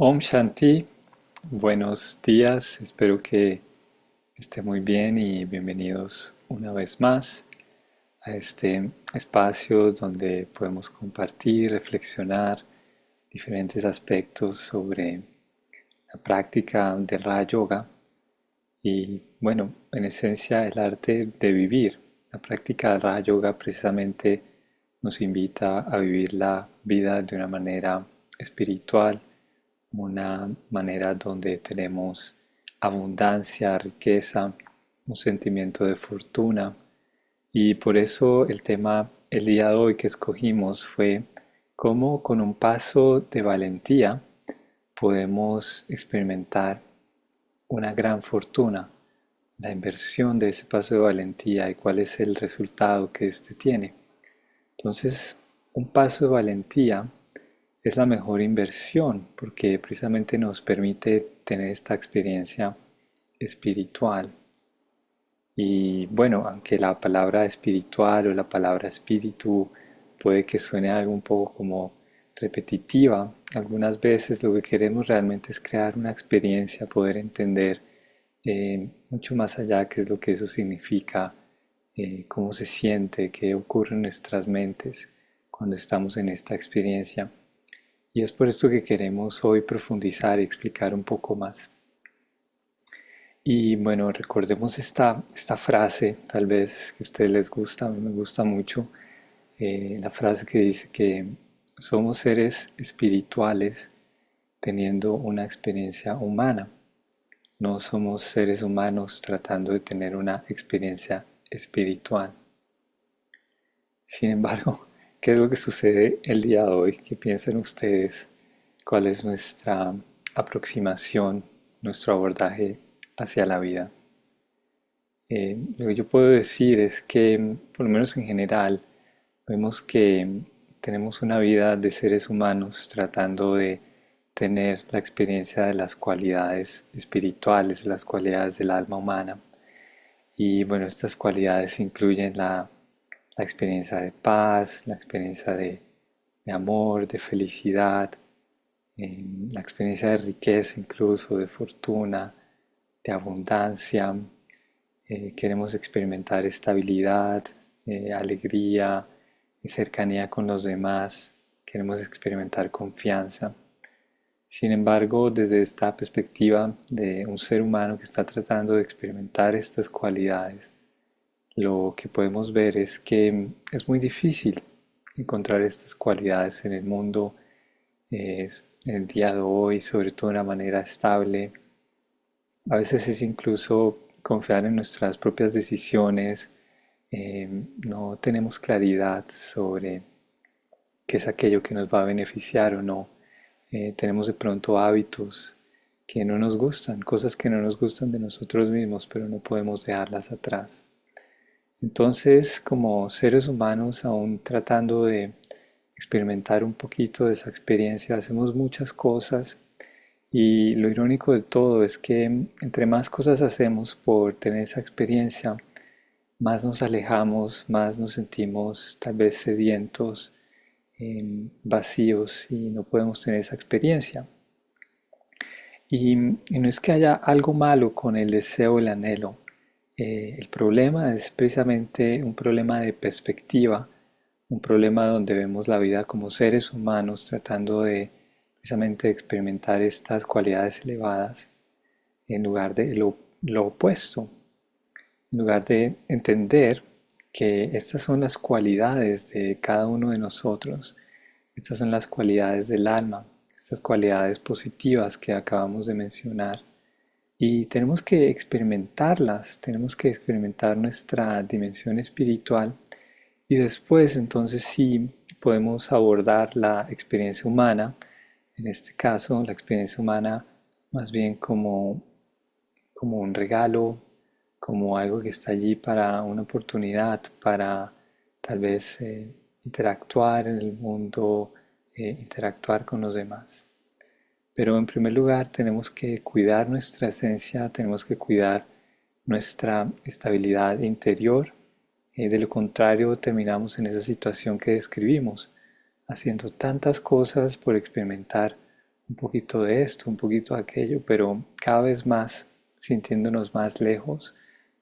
Om Shanti, buenos días, espero que esté muy bien y bienvenidos una vez más a este espacio donde podemos compartir, reflexionar diferentes aspectos sobre la práctica del Raja Yoga y bueno, en esencia el arte de vivir. La práctica del Raja Yoga precisamente nos invita a vivir la vida de una manera espiritual, una manera donde tenemos abundancia, riqueza, un sentimiento de fortuna. Y por eso el tema el día de hoy que escogimos fue cómo con un paso de valentía podemos experimentar una gran fortuna, la inversión de ese paso de valentía y cuál es el resultado que éste tiene. Entonces, un paso de valentía es la mejor inversión porque precisamente nos permite tener esta experiencia espiritual. Y bueno, aunque la palabra espiritual o la palabra espíritu puede que suene algo un poco como repetitiva, algunas veces lo que queremos realmente es crear una experiencia, poder entender mucho más allá qué es lo que eso significa, cómo se siente, qué ocurre en nuestras mentes cuando estamos en esta experiencia. Y es por esto que queremos hoy profundizar y explicar un poco más. Y bueno, recordemos esta frase, tal vez que a ustedes les gusta, a mí me gusta mucho, la frase que dice que somos seres espirituales teniendo una experiencia humana. No somos seres humanos tratando de tener una experiencia espiritual. Sin embargo, ¿qué es lo que sucede el día de hoy? ¿Qué piensan ustedes? ¿Cuál es nuestra aproximación, nuestro abordaje hacia la vida? Lo que yo puedo decir es que, por lo menos en general, vemos que tenemos una vida de seres humanos tratando de tener la experiencia de las cualidades espirituales, las cualidades del alma humana. Y bueno, estas cualidades incluyen la experiencia de paz, la experiencia de amor, de felicidad, la experiencia de riqueza incluso, de fortuna, de abundancia. Queremos experimentar estabilidad, alegría, cercanía con los demás. Queremos experimentar confianza. Sin embargo, desde esta perspectiva de un ser humano que está tratando de experimentar estas cualidades, lo que podemos ver es que es muy difícil encontrar estas cualidades en el mundo, en el día de hoy, sobre todo de una manera estable. A veces es incluso confiar en nuestras propias decisiones. No tenemos claridad sobre qué es aquello que nos va a beneficiar o no. Tenemos de pronto hábitos que no nos gustan, cosas que no nos gustan de nosotros mismos, pero no podemos dejarlas atrás. Entonces, como seres humanos, aún tratando de experimentar un poquito de esa experiencia, hacemos muchas cosas y lo irónico de todo es que entre más cosas hacemos por tener esa experiencia, más nos alejamos, más nos sentimos tal vez sedientos, vacíos y no podemos tener esa experiencia. Y no es que haya algo malo con el deseo, el anhelo. El problema es precisamente un problema de perspectiva, un problema donde vemos la vida como seres humanos tratando de precisamente experimentar estas cualidades elevadas en lugar de lo opuesto, en lugar de entender que estas son las cualidades de cada uno de nosotros, estas son las cualidades del alma, estas cualidades positivas que acabamos de mencionar. Y tenemos que experimentarlas, tenemos que experimentar nuestra dimensión espiritual y después entonces sí podemos abordar la experiencia humana, en este caso la experiencia humana más bien como un regalo, como algo que está allí para una oportunidad, para tal vez interactuar en el mundo, interactuar con los demás. Pero en primer lugar tenemos que cuidar nuestra esencia, tenemos que cuidar nuestra estabilidad interior. De lo contrario, terminamos en esa situación que describimos, haciendo tantas cosas por experimentar un poquito de esto, un poquito de aquello, pero cada vez más sintiéndonos más lejos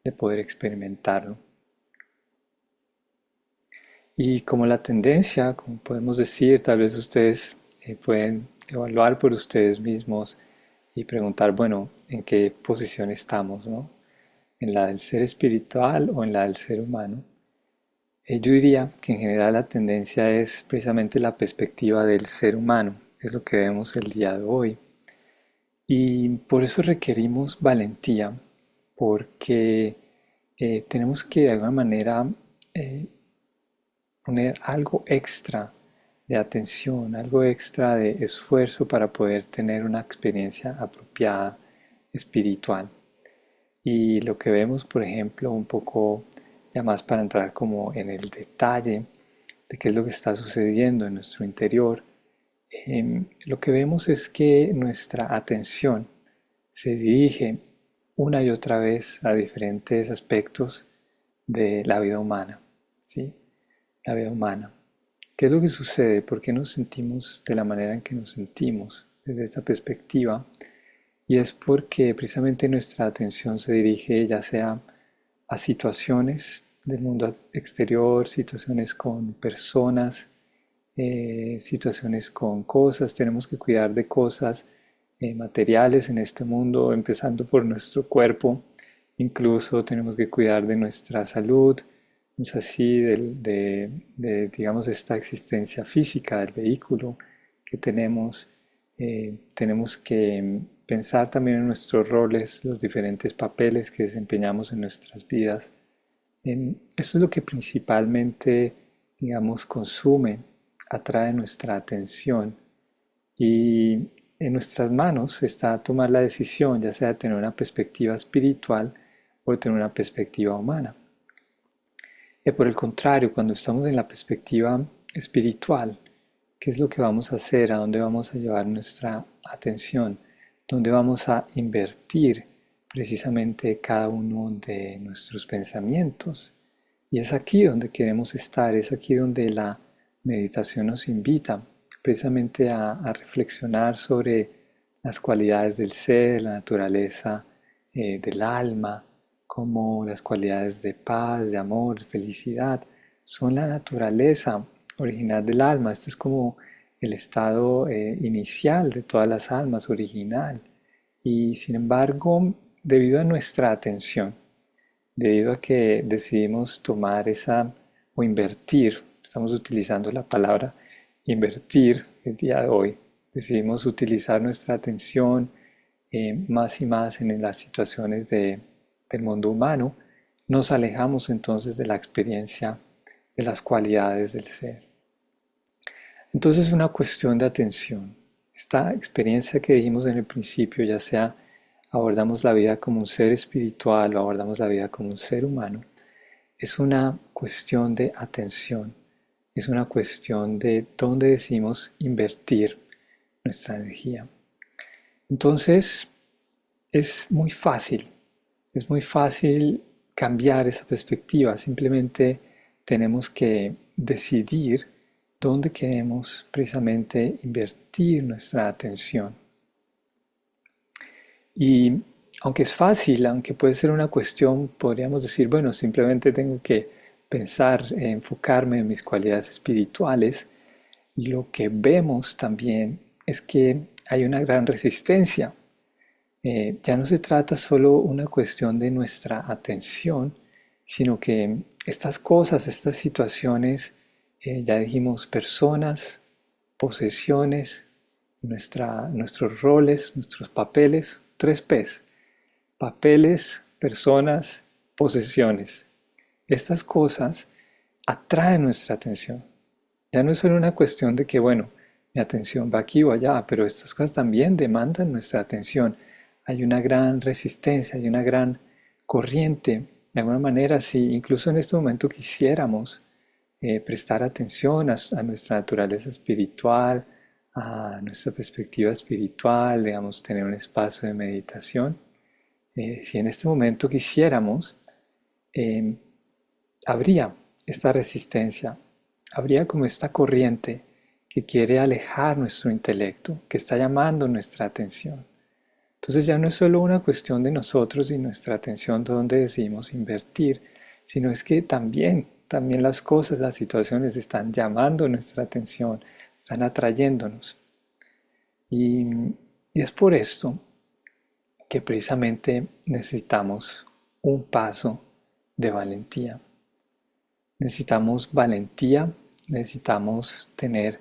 de poder experimentarlo. Y como la tendencia, como podemos decir, tal vez ustedes pueden evaluar por ustedes mismos y preguntar, bueno, ¿en qué posición estamos, no? ¿En la del ser espiritual o en la del ser humano? Yo diría que en general la tendencia es precisamente la perspectiva del ser humano, es lo que vemos el día de hoy. Y por eso requerimos valentía, porque tenemos que de alguna manera eh, poner algo extra de atención, algo extra de esfuerzo para poder tener una experiencia apropiada espiritual. Y lo que vemos, por ejemplo, un poco ya más para entrar como en el detalle de qué es lo que está sucediendo en nuestro interior, lo que vemos es que nuestra atención se dirige una y otra vez a diferentes aspectos de la vida humana, ¿sí? La vida humana. ¿Qué es lo que sucede? ¿Por qué nos sentimos de la manera en que nos sentimos desde esta perspectiva? Y es porque precisamente nuestra atención se dirige ya sea a situaciones del mundo exterior, situaciones con personas, situaciones con cosas. Tenemos que cuidar de cosas materiales en este mundo, empezando por nuestro cuerpo. Incluso tenemos que cuidar de nuestra salud, es así, digamos, esta existencia física del vehículo que tenemos. Tenemos que pensar también en nuestros roles, los diferentes papeles que desempeñamos en nuestras vidas. Eso es lo que principalmente, digamos, consume, atrae nuestra atención y en nuestras manos está tomar la decisión, ya sea de tener una perspectiva espiritual o de tener una perspectiva humana. Y por el contrario, cuando estamos en la perspectiva espiritual, ¿qué es lo que vamos a hacer? ¿A dónde vamos a llevar nuestra atención? ¿Dónde vamos a invertir precisamente cada uno de nuestros pensamientos? Y es aquí donde queremos estar, es aquí donde la meditación nos invita precisamente a reflexionar sobre las cualidades del ser, la naturaleza del alma, como las cualidades de paz, de amor, de felicidad, son la naturaleza original del alma. Este es como el estado inicial de todas las almas, original. Y sin embargo, debido a nuestra atención, debido a que decidimos tomar esa o invertir, estamos utilizando la palabra invertir el día de hoy, decidimos utilizar nuestra atención más y más en las situaciones del mundo humano, nos alejamos entonces de la experiencia de las cualidades del ser. Entonces es una cuestión de atención. Esta experiencia que dijimos en el principio, ya sea abordamos la vida como un ser espiritual o abordamos la vida como un ser humano, es una cuestión de atención, es una cuestión de dónde decidimos invertir nuestra energía. Entonces, es muy fácil cambiar esa perspectiva, simplemente tenemos que decidir dónde queremos precisamente invertir nuestra atención. Y aunque es fácil, aunque puede ser una cuestión, podríamos decir, bueno, simplemente tengo que pensar, enfocarme en mis cualidades espirituales, lo que vemos también es que hay una gran resistencia. Ya no se trata solo una cuestión de nuestra atención, sino que estas cosas, estas situaciones, ya dijimos, personas, posesiones, nuestros roles, nuestros papeles, tres P's: papeles, personas, posesiones. Estas cosas atraen nuestra atención. Ya no es solo una cuestión de que, bueno, mi atención va aquí o allá, pero estas cosas también demandan nuestra atención. Hay una gran resistencia, hay una gran corriente. De alguna manera, si incluso en este momento quisiéramos prestar atención a nuestra naturaleza espiritual, a nuestra perspectiva espiritual, digamos, tener un espacio de meditación, si en este momento quisiéramos, eh, habría esta resistencia, habría como esta corriente que quiere alejar nuestro intelecto, que está llamando nuestra atención. Entonces ya no es solo una cuestión de nosotros y nuestra atención donde decidimos invertir, sino es que también las cosas, las situaciones están llamando nuestra atención, están atrayéndonos. Y, y es por esto que precisamente necesitamos un paso de valentía. Necesitamos valentía, necesitamos tener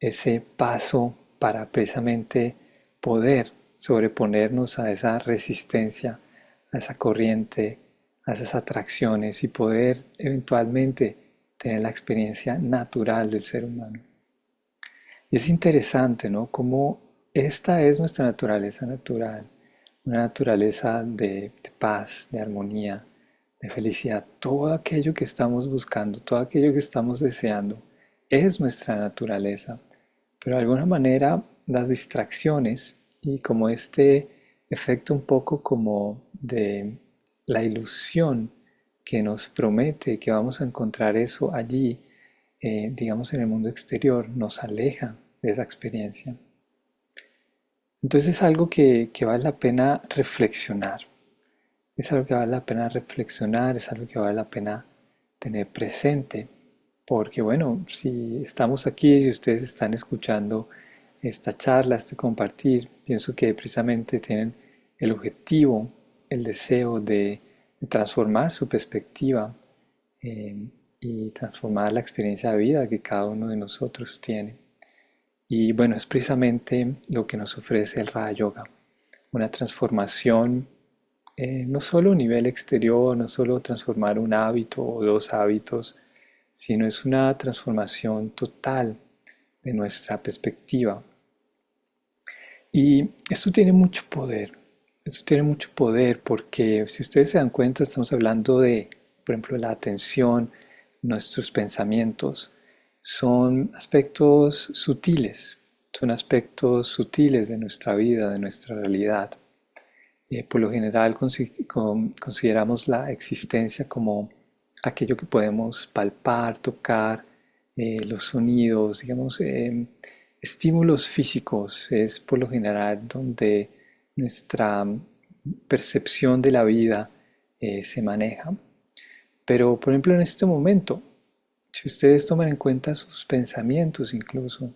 ese paso para precisamente poder sobreponernos a esa resistencia, a esa corriente, a esas atracciones y poder eventualmente tener la experiencia natural del ser humano. Y es interesante, ¿no? Cómo esta es nuestra naturaleza natural, una naturaleza de paz, de armonía, de felicidad. Todo aquello que estamos buscando, todo aquello que estamos deseando, es nuestra naturaleza. Pero de alguna manera las distracciones y como este efecto un poco como de la ilusión que nos promete que vamos a encontrar eso allí, digamos en el mundo exterior, nos aleja de esa experiencia. Entonces es algo que vale la pena reflexionar. Es algo que vale la pena reflexionar, es algo que vale la pena tener presente. Porque bueno, si estamos aquí, si ustedes están escuchando esta charla, este compartir, pienso que precisamente tienen el objetivo, el deseo de transformar su perspectiva eh, y transformar la experiencia de vida que cada uno de nosotros tiene. Y bueno, es precisamente lo que nos ofrece el Raja Yoga, una transformación no solo a nivel exterior, no solo transformar un hábito o dos hábitos, sino es una transformación total de nuestra perspectiva. Y esto tiene mucho poder, esto tiene mucho poder porque si ustedes se dan cuenta estamos hablando de, por ejemplo, la atención, nuestros pensamientos, son aspectos sutiles, son aspectos sutiles de nuestra vida, de nuestra realidad. Por lo general consideramos la existencia como aquello que podemos palpar, tocar, los sonidos, digamos, estímulos físicos es por lo general donde nuestra percepción de la vida se maneja. Pero, por ejemplo, en este momento, si ustedes toman en cuenta sus pensamientos incluso,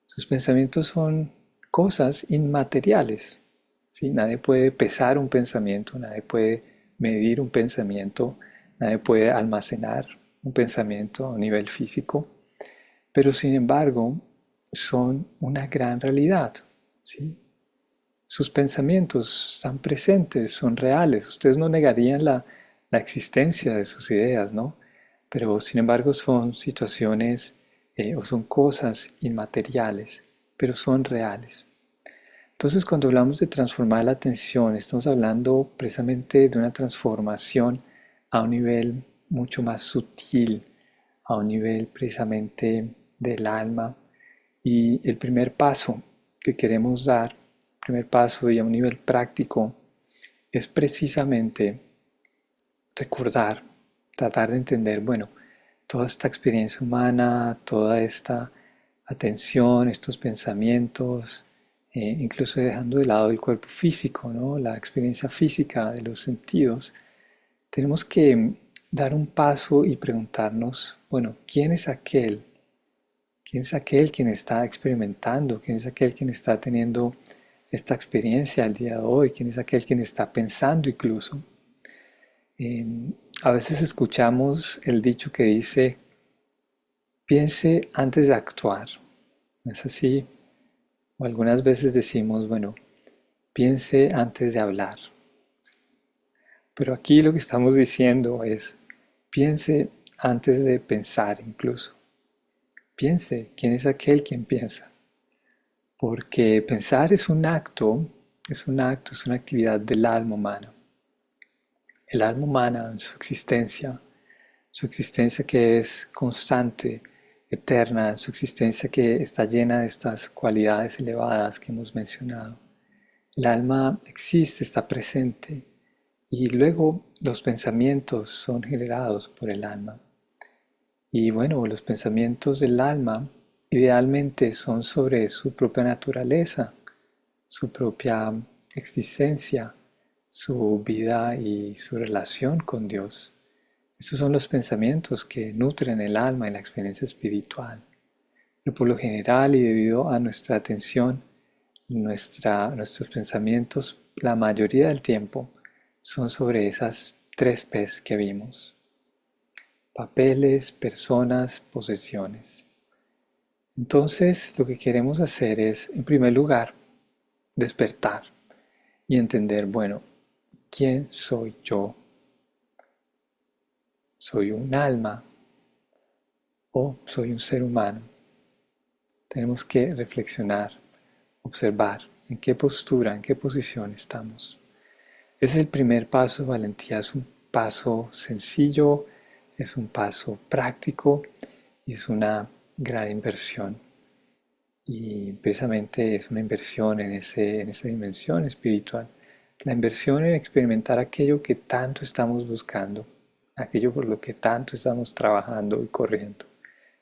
sus pensamientos son cosas inmateriales. ¿Sí? Nadie puede pesar un pensamiento, nadie puede medir un pensamiento, nadie puede almacenar un pensamiento a un nivel físico, pero sin embargo son una gran realidad. ¿Sí? Sus pensamientos están presentes, son reales. Ustedes no negarían la existencia de sus ideas, ¿no? Pero sin embargo son situaciones o son cosas inmateriales, pero son reales. Entonces, cuando hablamos de transformar la atención, estamos hablando precisamente de una transformación a un nivel mucho más sutil, a un nivel precisamente del alma. Y el primer paso que queremos dar, el primer paso y a un nivel práctico, es precisamente recordar, tratar de entender, bueno, toda esta experiencia humana, toda esta atención, estos pensamientos, incluso dejando de lado el cuerpo físico, ¿no? La experiencia física de los sentidos, tenemos que dar un paso y preguntarnos, bueno, ¿quién es aquel? ¿Quién es aquel quien está experimentando? ¿Quién es aquel quien está teniendo esta experiencia el día de hoy? ¿Quién es aquel quien está pensando incluso? Eh, a veces escuchamos el dicho que dice, piense antes de actuar. ¿No es así? O algunas veces decimos, bueno, piense antes de hablar. Pero aquí lo que estamos diciendo es, piense antes de pensar incluso. Piense quién es aquel quien piensa. Porque pensar es un acto, es un acto, es una actividad del alma humana. El alma humana en su existencia que es constante, eterna, su existencia que está llena de estas cualidades elevadas que hemos mencionado. El alma existe, está presente y luego los pensamientos son generados por el alma. Y bueno, los pensamientos del alma idealmente son sobre su propia naturaleza, su propia existencia, su vida y su relación con Dios. Estos son los pensamientos que nutren el alma y la experiencia espiritual. Pero por lo general y debido a nuestra atención, nuestros pensamientos, la mayoría del tiempo, son sobre esas tres P's que vimos: papeles, personas, posesiones. Entonces, lo que queremos hacer es, en primer lugar, despertar y entender, bueno, ¿quién soy yo? ¿Soy un alma o soy un ser humano? Tenemos que reflexionar, observar en qué postura, en qué posición estamos. Ese es el primer paso de valentía, es un paso sencillo, es un paso práctico y es una gran inversión. Y precisamente es una inversión en esa dimensión espiritual. La inversión en experimentar aquello que tanto estamos buscando, aquello por lo que tanto estamos trabajando y corriendo.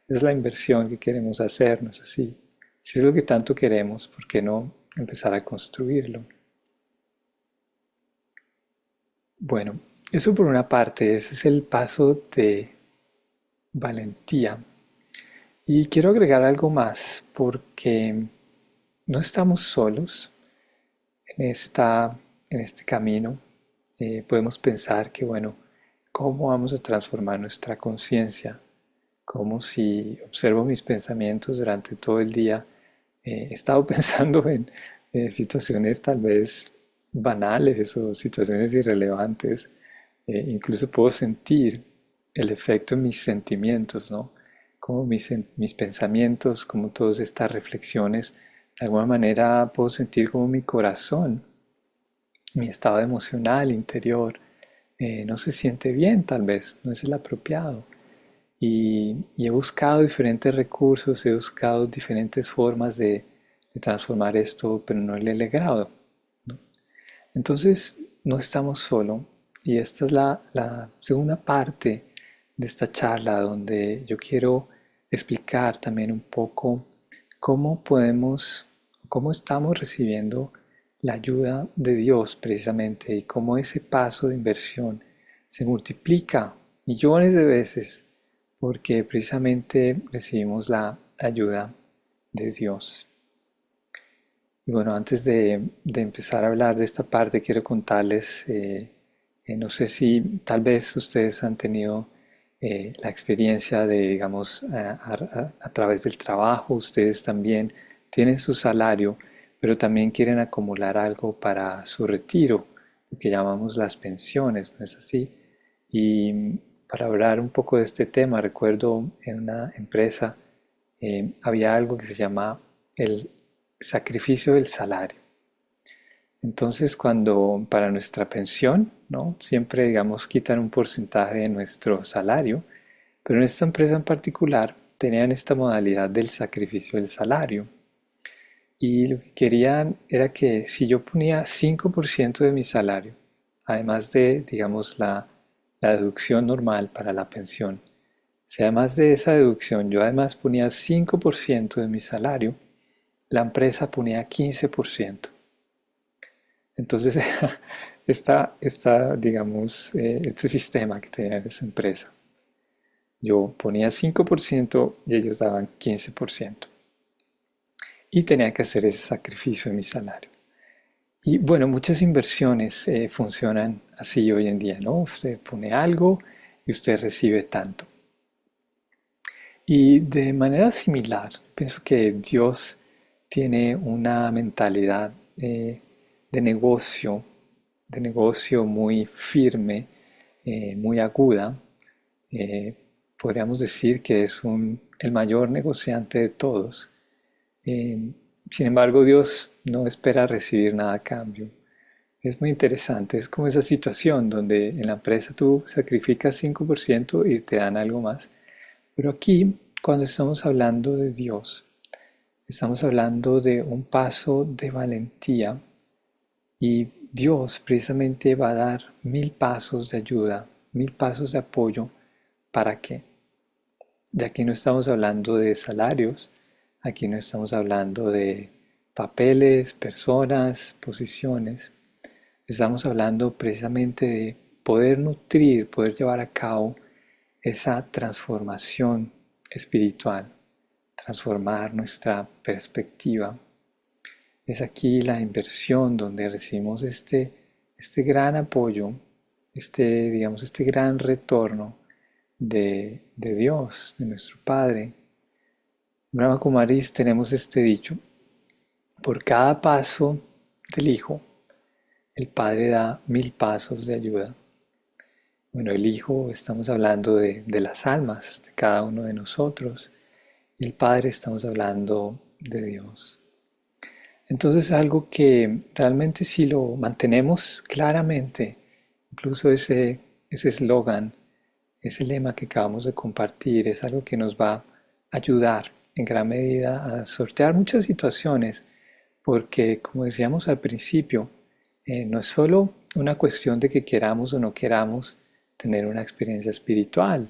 Es la inversión que queremos hacer, ¿no es así? Si es lo que tanto queremos, ¿por qué no empezar a construirlo? Bueno, eso por una parte, ese es el paso de valentía. Y quiero agregar algo más, porque no estamos solos en en este camino. Podemos pensar que, bueno, ¿cómo vamos a transformar nuestra conciencia? Como si observo mis pensamientos durante todo el día. He estado pensando en situaciones tal vez banales o situaciones irrelevantes. Incluso puedo sentir el efecto en mis sentimientos, ¿no? Como mis pensamientos, como todas estas reflexiones, de alguna manera puedo sentir como mi corazón, mi estado emocional interior, no se siente bien tal vez, no es el apropiado. Y he buscado diferentes recursos, he buscado diferentes formas de transformar esto, pero no le he logrado. Entonces, no estamos solos. Y esta es la segunda parte de esta charla donde yo quiero explicar también un poco cómo cómo estamos recibiendo la ayuda de Dios precisamente y cómo ese paso de inversión se multiplica millones de veces porque precisamente recibimos la ayuda de Dios. Y bueno, antes de empezar a hablar de esta parte, quiero contarles, no sé si tal vez ustedes han tenido la experiencia de, digamos, a través del trabajo, ustedes también tienen su salario, pero también quieren acumular algo para su retiro, lo que llamamos las pensiones, ¿no es así? Y para hablar un poco de este tema, recuerdo en una empresa había algo que se llama el sacrificio del salario. Entonces, cuando para nuestra pensión, ¿no? Siempre, digamos, quitan un porcentaje de nuestro salario, pero en esta empresa en particular tenían esta modalidad del sacrificio del salario. Y lo que querían era que si yo ponía 5% de mi salario, además de, digamos, la deducción normal para la pensión, si además de esa deducción yo además ponía 5% de mi salario, la empresa ponía 15%. Entonces, digamos, este sistema que tenía esa empresa. Yo ponía 5% y ellos daban 15%. Y tenía que hacer ese sacrificio de mi salario. Y bueno, muchas inversiones funcionan así hoy en día, ¿no? Usted pone algo y usted recibe tanto. Y de manera similar, pienso que Dios tiene una mentalidad de negocio, de negocio muy firme, muy aguda. Eh, Podríamos decir que es el mayor negociante de todos. Eh, Sin embargo, Dios no espera recibir nada a cambio. Es muy interesante, es como esa situación donde en la empresa tú sacrificas 5% y te dan algo más. Pero aquí, cuando estamos hablando de Dios, estamos hablando de un paso de valentía y Dios precisamente va a dar 1000 pasos de ayuda, 1000 pasos de apoyo. ¿Para qué? De aquí no estamos hablando de salarios, Aquí no estamos hablando de papeles, personas, posiciones. Estamos hablando precisamente de poder nutrir, poder llevar a cabo esa transformación espiritual, transformar nuestra perspectiva. Es aquí la inversión donde recibimos este gran apoyo, digamos, este gran retorno de Dios, de nuestro Padre. En Brahma Kumaris tenemos este dicho: por cada paso del Hijo, el Padre da 1000 pasos de ayuda. Bueno, el Hijo, estamos hablando de las almas de cada uno de nosotros, y el Padre, estamos hablando de Dios. Entonces, algo que realmente, si lo mantenemos claramente, incluso ese eslogan, ese lema que acabamos de compartir, es algo que nos va a ayudar en gran medida a sortear muchas situaciones, porque como decíamos al principio, no es solo una cuestión de que queramos o no queramos tener una experiencia espiritual.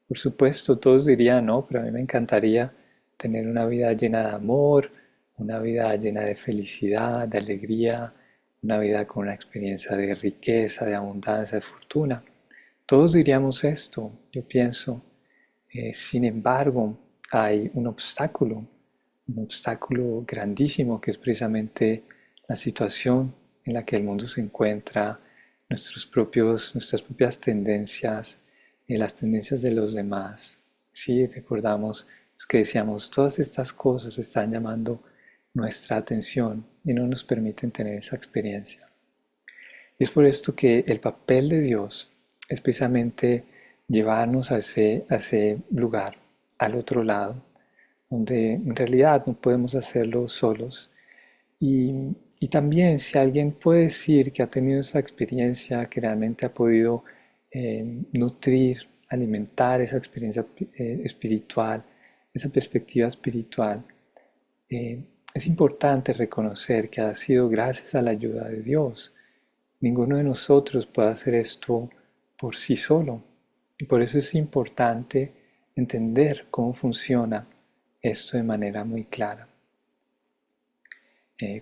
Por supuesto, todos dirían: no, pero a mí me encantaría tener una vida llena de amor, una vida llena de felicidad, de alegría, una vida con una experiencia de riqueza, de abundancia, de fortuna. Todos diríamos esto, yo pienso. Sin embargo, hay un obstáculo grandísimo, que es precisamente la situación en la que el mundo se encuentra, nuestras propias tendencias, las tendencias de los demás. Sí, recordamos que decíamos, todas estas cosas están llamando nuestra atención y no nos permiten tener esa experiencia. Y es por esto que el papel de Dios es precisamente llevarnos a ese lugar, al otro lado, donde en realidad no podemos hacerlo solos. Y también, si alguien puede decir que ha tenido esa experiencia, que realmente ha podido nutrir, alimentar esa experiencia espiritual, esa perspectiva espiritual, eh, es importante reconocer que ha sido gracias a la ayuda de Dios. Ninguno de nosotros puede hacer esto por sí solo. Y por eso es importante entender cómo funciona esto de manera muy clara.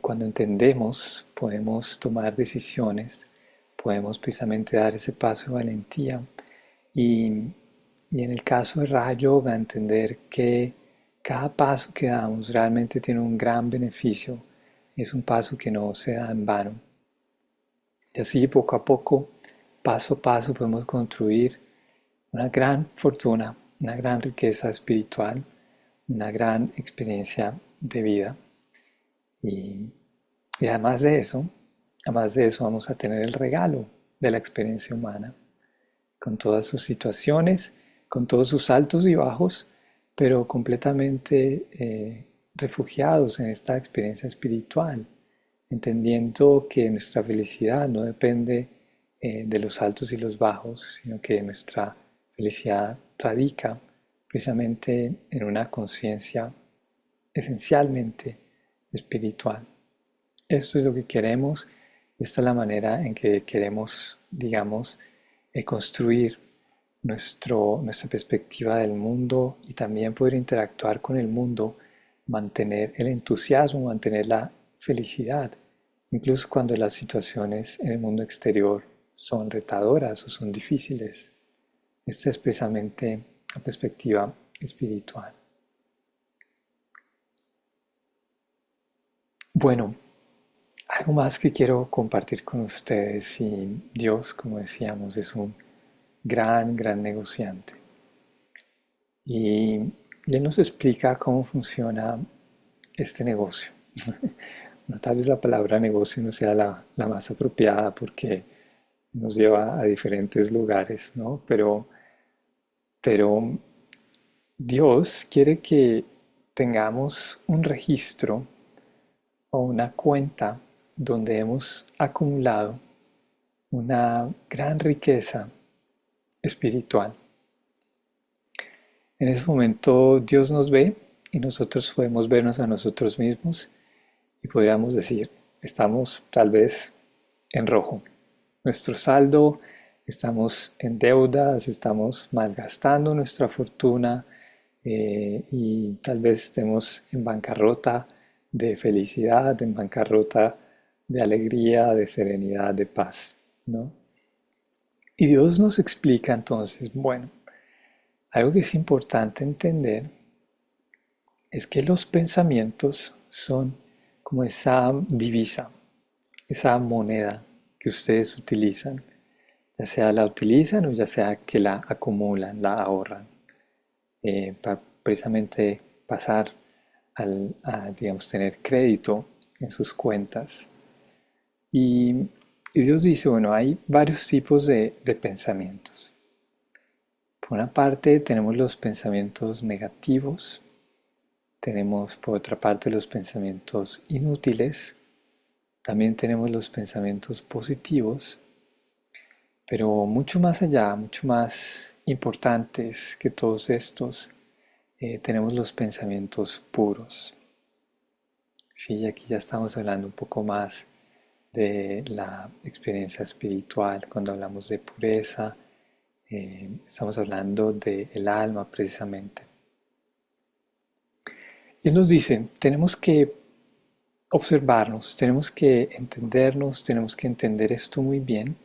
Cuando entendemos, podemos tomar decisiones, podemos precisamente dar ese paso de valentía y, y en el caso de Raja Yoga, entender que cada paso que damos realmente tiene un gran beneficio, es un paso que no se da en vano. Y así, poco a poco, paso a paso, podemos construir una gran fortuna, una gran riqueza espiritual, una gran experiencia de vida. Y, y además de eso vamos a tener el regalo de la experiencia humana, con todas sus situaciones, con todos sus altos y bajos, pero completamente refugiados en esta experiencia espiritual, entendiendo que nuestra felicidad no depende de los altos y los bajos, sino que nuestra felicidad radica precisamente en una conciencia esencialmente espiritual. Esto es lo que queremos, esta es la manera en que queremos, digamos, construir nuestra perspectiva del mundo y también poder interactuar con el mundo, mantener el entusiasmo, mantener la felicidad, incluso cuando las situaciones en el mundo exterior son retadoras o son difíciles. Esta es precisamente la perspectiva espiritual. Bueno, algo más que quiero compartir con ustedes, y Dios, como decíamos, es un gran negociante. Y Él nos explica cómo funciona este negocio. No, tal vez la palabra negocio no sea la más apropiada porque nos lleva a diferentes lugares, ¿no? Pero Dios quiere que tengamos un registro o una cuenta donde hemos acumulado una gran riqueza espiritual. En ese momento Dios nos ve y nosotros podemos vernos a nosotros mismos y podríamos decir, estamos tal vez en rojo. Nuestro saldo, estamos en deudas, estamos malgastando nuestra fortuna, y tal vez estemos en bancarrota de felicidad, en bancarrota de alegría, de serenidad, de paz, ¿no? Y Dios nos explica entonces, bueno, algo que es importante entender es que los pensamientos son como esa divisa, esa moneda que ustedes utilizan, ya sea la utilizan o ya sea que la acumulan, la ahorran, para precisamente pasar a, digamos, tener crédito en sus cuentas. Y, y Dios dice, bueno, hay varios tipos de pensamientos. Por una parte tenemos los pensamientos negativos, tenemos por otra parte los pensamientos inútiles, también tenemos los pensamientos positivos, pero mucho más allá, mucho más importantes que todos estos, tenemos los pensamientos puros. Sí, aquí ya estamos hablando un poco más de la experiencia espiritual. Cuando hablamos de pureza, estamos hablando del alma precisamente. Y él nos dice, tenemos que observarnos, tenemos que entendernos, tenemos que entender esto muy bien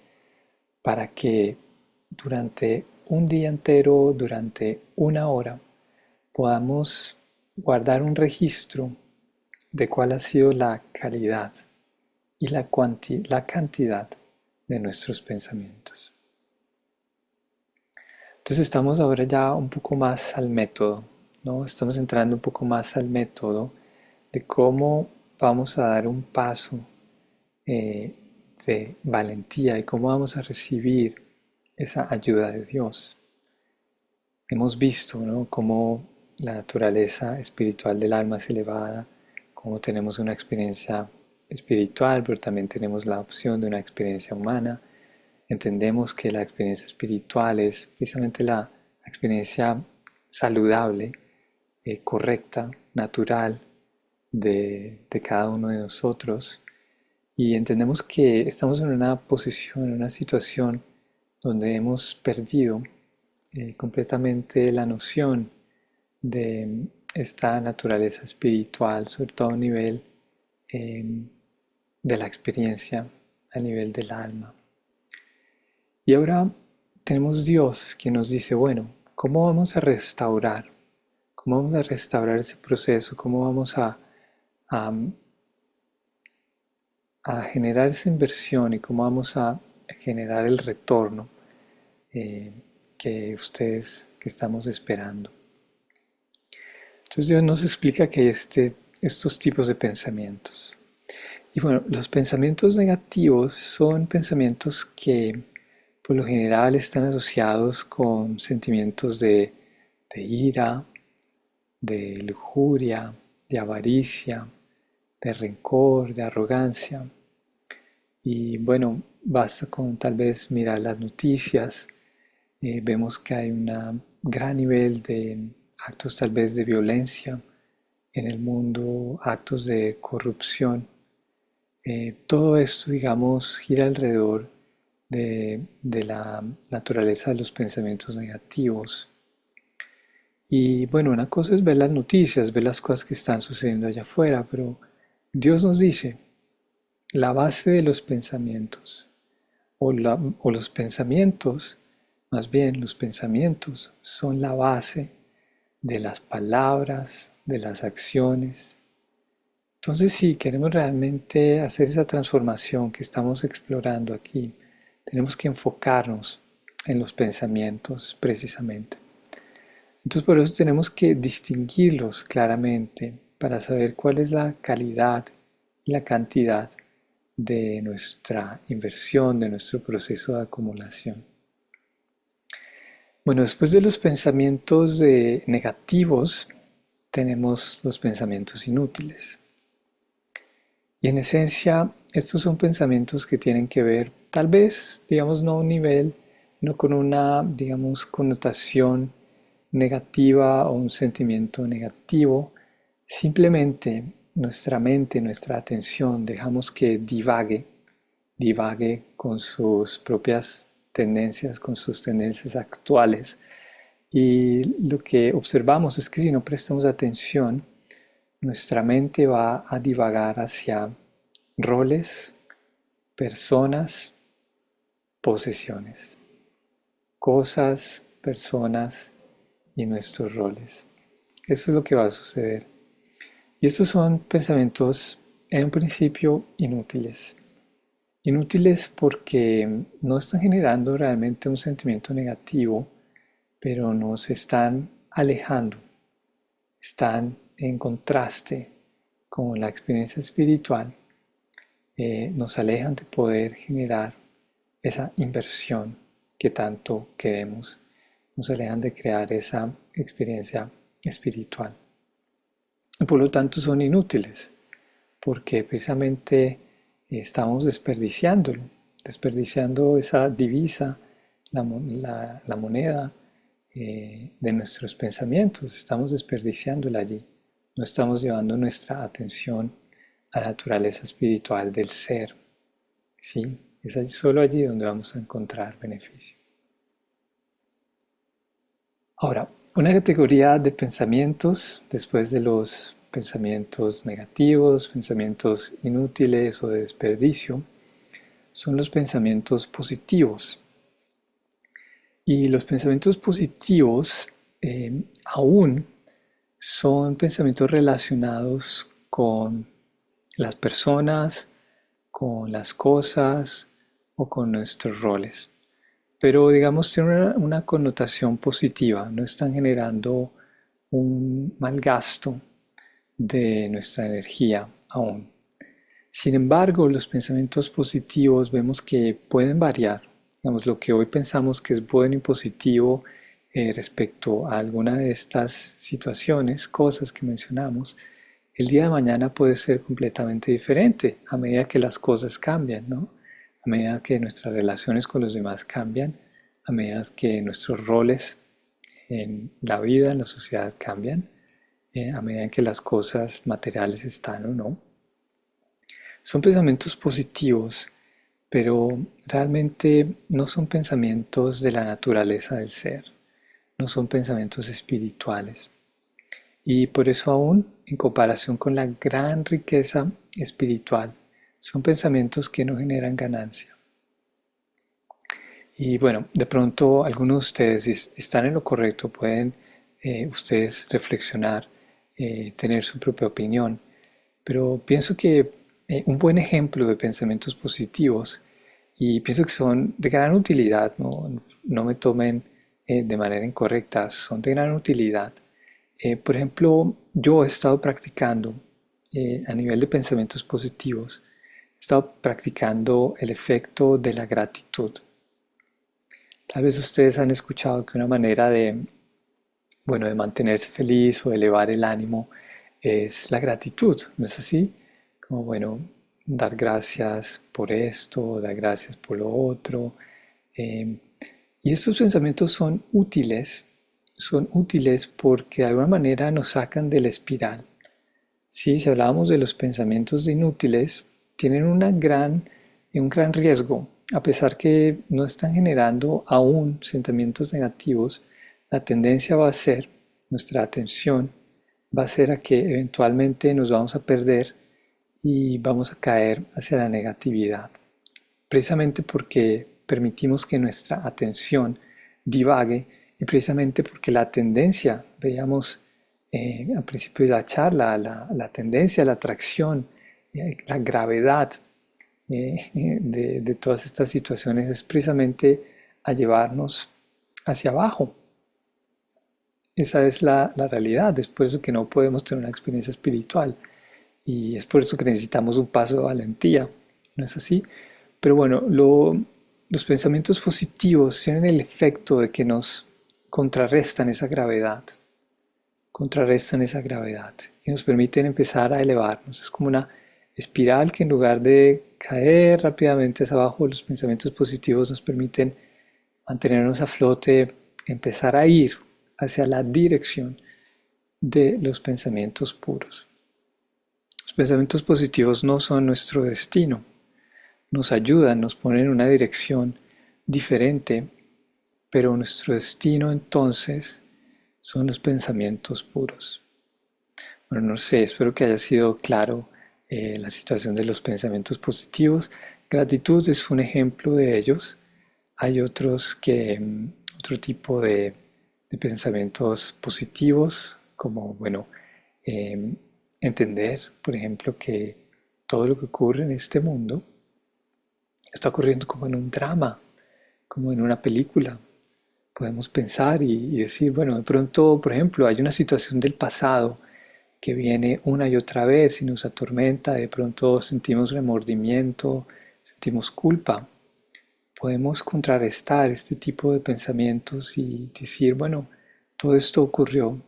para que durante un día entero, durante una hora, podamos guardar un registro de cuál ha sido la calidad y la cantidad de nuestros pensamientos. Entonces estamos ahora ya un poco más al método, ¿no? Estamos entrando un poco más al método de cómo vamos a dar un paso eh, de valentía y cómo vamos a recibir esa ayuda de Dios. Hemos visto, ¿no?, cómo la naturaleza espiritual del alma es elevada, cómo tenemos una experiencia espiritual, pero también tenemos la opción de una experiencia humana. Entendemos que la experiencia espiritual es precisamente la experiencia saludable, correcta, natural de cada uno de nosotros. Y entendemos que estamos en una posición, en una situación donde hemos perdido completamente la noción de esta naturaleza espiritual, sobre todo a nivel eh, de la experiencia, a nivel del alma. Y ahora tenemos Dios que nos dice, bueno, ¿cómo vamos a restaurar? ¿Cómo vamos a restaurar ese proceso? ¿Cómo vamos a, a generar esa inversión y cómo vamos a generar el retorno eh, que ustedes que estamos esperando? Entonces Dios nos explica que hay estos tipos de pensamientos. Y bueno, los pensamientos negativos son pensamientos que por lo general están asociados con sentimientos de ira, de lujuria, de avaricia, de rencor, de arrogancia. Y bueno, basta con tal vez mirar las noticias, vemos que hay un gran nivel de actos tal vez de violencia en el mundo, actos de corrupción. Todo esto, digamos, gira alrededor de la naturaleza de los pensamientos negativos. Y bueno, una cosa es ver las noticias, ver las cosas que están sucediendo allá afuera, pero Dios nos dice, la base de los pensamientos, o los pensamientos, más bien los pensamientos son la base de las palabras, de las acciones. Entonces, si queremos realmente hacer esa transformación que estamos explorando aquí, tenemos que enfocarnos en los pensamientos precisamente. Entonces, por eso tenemos que distinguirlos claramente para saber cuál es la calidad y la cantidad de nuestra inversión, de nuestro proceso de acumulación. Bueno, después de los pensamientos negativos, tenemos los pensamientos inútiles. Y en esencia, estos son pensamientos que tienen que ver, tal vez, digamos, no a un nivel, no con una, digamos, connotación negativa o un sentimiento negativo. Simplemente nuestra mente, nuestra atención, dejamos que divague con sus propias tendencias, con sus tendencias actuales. Y lo que observamos es que si no prestamos atención, nuestra mente va a divagar hacia roles, personas, posesiones, cosas, personas y nuestros roles. Eso es lo que va a suceder. Y estos son pensamientos en un principio inútiles. Inútiles porque no están generando realmente un sentimiento negativo, pero nos están alejando, están en contraste con la experiencia espiritual, nos alejan de poder generar esa inversión que tanto queremos, nos alejan de crear esa experiencia espiritual. Y por lo tanto son inútiles, porque precisamente estamos desperdiciando esa divisa, la moneda de nuestros pensamientos, estamos desperdiciándola allí, no estamos llevando nuestra atención a la naturaleza espiritual del ser, ¿sí? Es solo allí donde vamos a encontrar beneficio. Ahora, una categoría de pensamientos, después de los pensamientos negativos, pensamientos inútiles o de desperdicio, son los pensamientos positivos. Y los pensamientos positivos aún son pensamientos relacionados con las personas, con las cosas o con nuestros roles. Pero digamos tienen una connotación positiva, no están generando un mal gasto de nuestra energía aún. Sin embargo, los pensamientos positivos vemos que pueden variar. Digamos, lo que hoy pensamos que es bueno y positivo respecto a alguna de estas situaciones, cosas que mencionamos, el día de mañana puede ser completamente diferente a medida que las cosas cambian, ¿no? A medida que nuestras relaciones con los demás cambian, a medida que nuestros roles en la vida, en la sociedad cambian, a medida que las cosas materiales están o no. Son pensamientos positivos, pero realmente no son pensamientos de la naturaleza del ser, no son pensamientos espirituales. Y por eso aún, en comparación con la gran riqueza espiritual, son pensamientos que no generan ganancia. Y bueno, de pronto algunos de ustedes, si están en lo correcto, pueden ustedes reflexionar, tener su propia opinión, pero pienso que un buen ejemplo de pensamientos positivos, y pienso que son de gran utilidad, no me tomen de manera incorrecta, son de gran utilidad. Por ejemplo, yo he estado practicando a nivel de pensamientos positivos, he estado practicando el efecto de la gratitud. Tal vez ustedes han escuchado que una manera de, bueno, de mantenerse feliz o de elevar el ánimo es la gratitud, ¿no es así? Como, bueno, dar gracias por esto, dar gracias por lo otro. eh, y estos pensamientos son útiles porque de alguna manera nos sacan de la espiral. Sí, si hablábamos de los pensamientos inútiles, tienen un gran riesgo. A pesar que no están generando aún sentimientos negativos, la tendencia va a ser, nuestra atención va a ser a que eventualmente nos vamos a perder y vamos a caer hacia la negatividad. Precisamente porque permitimos que nuestra atención divague y precisamente porque la tendencia, veíamos al principio de la charla, la tendencia, la atracción, la gravedad de todas estas situaciones es precisamente a llevarnos hacia abajo. Esa es la realidad, es por eso que no podemos tener una experiencia espiritual y es por eso que necesitamos un paso de valentía, ¿no es así? Pero bueno, los pensamientos positivos tienen el efecto de que nos contrarrestan esa gravedad y nos permiten empezar a elevarnos. Es como una espiral que en lugar de caer rápidamente hacia abajo, los pensamientos positivos nos permiten mantenernos a flote, empezar a ir hacia la dirección de los pensamientos puros. Los pensamientos positivos no son nuestro destino, nos ayudan, nos ponen en una dirección diferente, pero nuestro destino entonces son los pensamientos puros. Bueno, no sé, espero que haya sido claro la situación de los pensamientos positivos. Gratitud es un ejemplo de ellos. Hay otros que, otro tipo de pensamientos positivos, como, bueno, eh, entender, por ejemplo, que todo lo que ocurre en este mundo está ocurriendo como en un drama, como en una película. Podemos pensar y decir, bueno, de pronto, por ejemplo, hay una situación del pasado que viene una y otra vez y nos atormenta, de pronto sentimos remordimiento, sentimos culpa. Podemos contrarrestar este tipo de pensamientos y decir, bueno, todo esto ocurrió,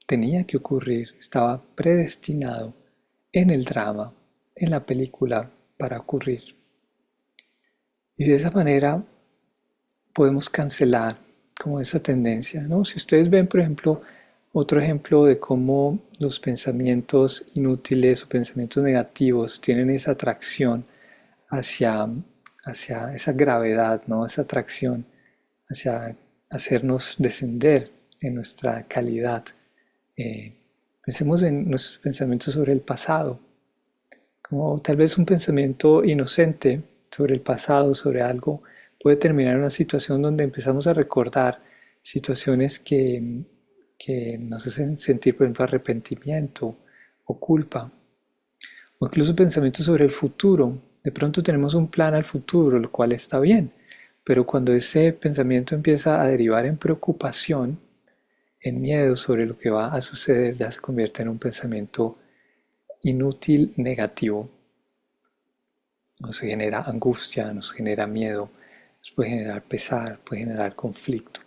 tenía que ocurrir, estaba predestinado en el drama, en la película, para ocurrir. Y de esa manera podemos cancelar como esa tendencia, ¿no? Si ustedes ven, por ejemplo, otro ejemplo de cómo los pensamientos inútiles o pensamientos negativos tienen esa atracción hacia, hacia esa gravedad, ¿no? Esa atracción hacia hacernos descender en nuestra calidad. Eh, Pensemos en nuestros pensamientos sobre el pasado, como tal vez un pensamiento inocente sobre el pasado, sobre algo, puede terminar en una situación donde empezamos a recordar situaciones que nos hacen sentir, por ejemplo, arrepentimiento o culpa, o incluso pensamientos sobre el futuro. De pronto tenemos un plan al futuro, lo cual está bien, pero cuando ese pensamiento empieza a derivar en preocupación, en miedo sobre lo que va a suceder, ya se convierte en un pensamiento inútil negativo. Nos genera angustia, nos genera miedo, nos puede generar pesar, puede generar conflicto.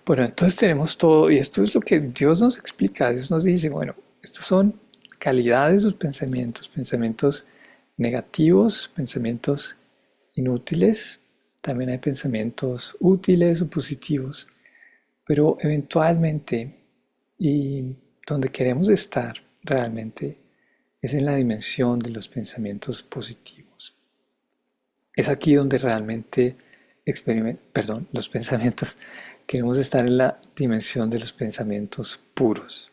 Bueno, entonces tenemos todo, y esto es lo que Dios nos explica. Dios nos dice, bueno, estos son calidades de sus pensamientos, pensamientos negativos, pensamientos inútiles, también hay pensamientos útiles o positivos, pero eventualmente, y donde queremos estar realmente, es en la dimensión de los pensamientos positivos. Es aquí donde realmente los pensamientos, queremos estar en la dimensión de los pensamientos puros.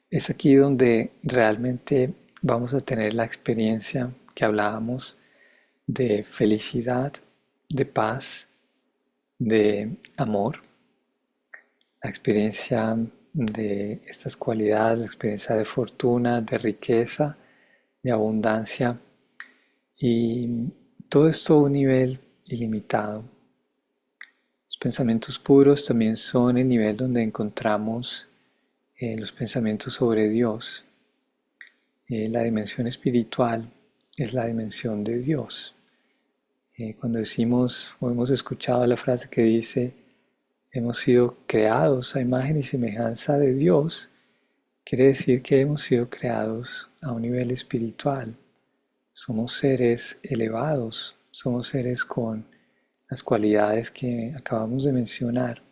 Es aquí donde realmente vamos a tener la experiencia que hablábamos de felicidad, de paz, de amor, la experiencia de estas cualidades, la experiencia de fortuna, de riqueza, de abundancia y todo esto a un nivel ilimitado. Los pensamientos puros también son el nivel donde encontramos los pensamientos sobre Dios. La dimensión espiritual es la dimensión de Dios. Cuando decimos o hemos escuchado la frase que dice, hemos sido creados a imagen y semejanza de Dios, quiere decir que hemos sido creados a un nivel espiritual. Somos seres elevados, somos seres con las cualidades que acabamos de mencionar.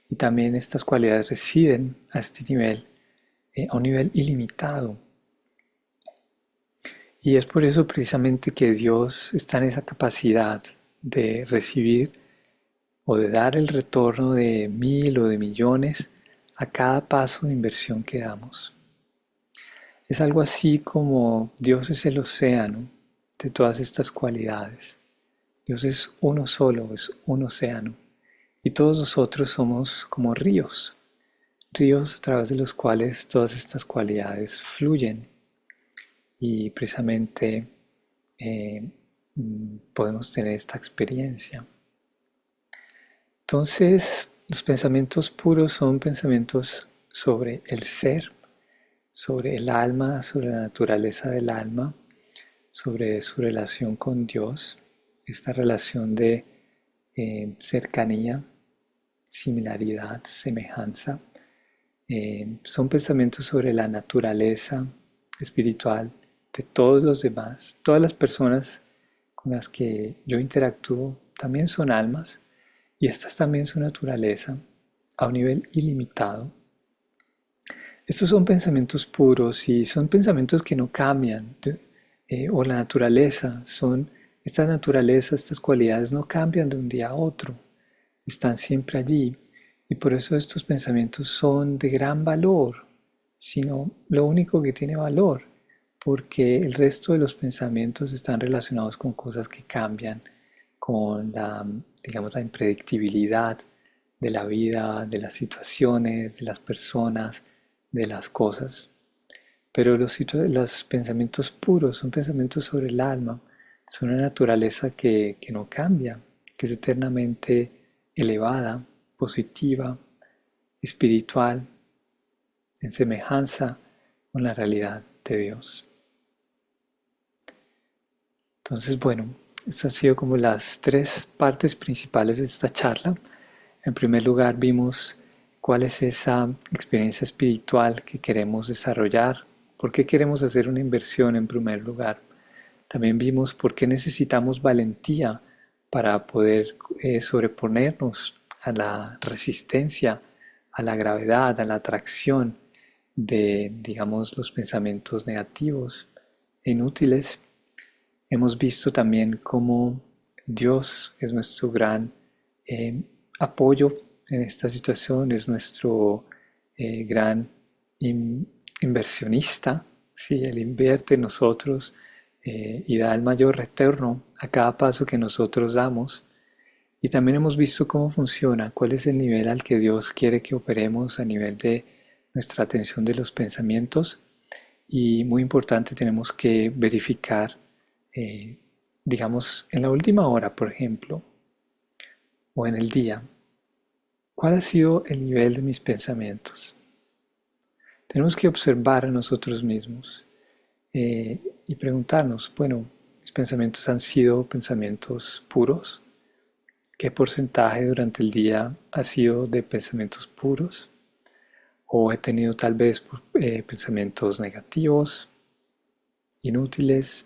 Y también estas cualidades residen a este nivel, a un nivel ilimitado. Y es por eso precisamente que Dios está en esa capacidad de recibir o de dar el retorno de 1000 o de millones a cada paso de inversión que damos. Es algo así como Dios es el océano de todas estas cualidades. Dios es uno solo, es un océano. Y todos nosotros somos como ríos, ríos a través de los cuales todas estas cualidades fluyen. Y precisamente eh, podemos tener esta experiencia. Entonces, los pensamientos puros son pensamientos sobre el ser, sobre el alma, sobre la naturaleza del alma, sobre su relación con Dios, esta relación de cercanía, similaridad, semejanza. Son pensamientos sobre la naturaleza espiritual de todos los demás. Todas las personas con las que yo interactúo también son almas y estas también su naturaleza a un nivel ilimitado. Estos son pensamientos puros y son pensamientos que no cambian, o la naturaleza, son estas naturalezas, estas cualidades no cambian de un día a otro, están siempre allí. Y por eso estos pensamientos son de gran valor, sino lo único que tiene valor, porque el resto de los pensamientos están relacionados con cosas que cambian, con la, digamos, la impredictibilidad de la vida, de las situaciones, de las personas, de las cosas. Pero los pensamientos puros son pensamientos sobre el alma, son una naturaleza que no cambia, que es eternamente elevada, positiva, espiritual, en semejanza con la realidad de Dios. Entonces, bueno, estas han sido como las tres partes principales de esta charla. En primer lugar, vimos cuál es esa experiencia espiritual que queremos desarrollar, por qué queremos hacer una inversión en primer lugar. También vimos por qué necesitamos valentía para poder sobreponernos a la resistencia, a la gravedad, a la atracción de, digamos, los pensamientos negativos e inútiles. Hemos visto también cómo Dios es nuestro gran eh, apoyo en esta situación, es nuestro gran in- inversionista, ¿sí? Él invierte en nosotros y da el mayor retorno a cada paso que nosotros damos. Y también hemos visto cómo funciona, cuál es el nivel al que Dios quiere que operemos a nivel de nuestra atención de los pensamientos. Y muy importante, tenemos que verificar, eh, digamos, en la última hora, por ejemplo, o en el día, cuál ha sido el nivel de mis pensamientos. Tenemos que observar a nosotros mismos y preguntarnos, bueno, ¿mis pensamientos han sido pensamientos puros? ¿Qué porcentaje durante el día ha sido de pensamientos puros? ¿O he tenido tal vez pensamientos negativos, inútiles?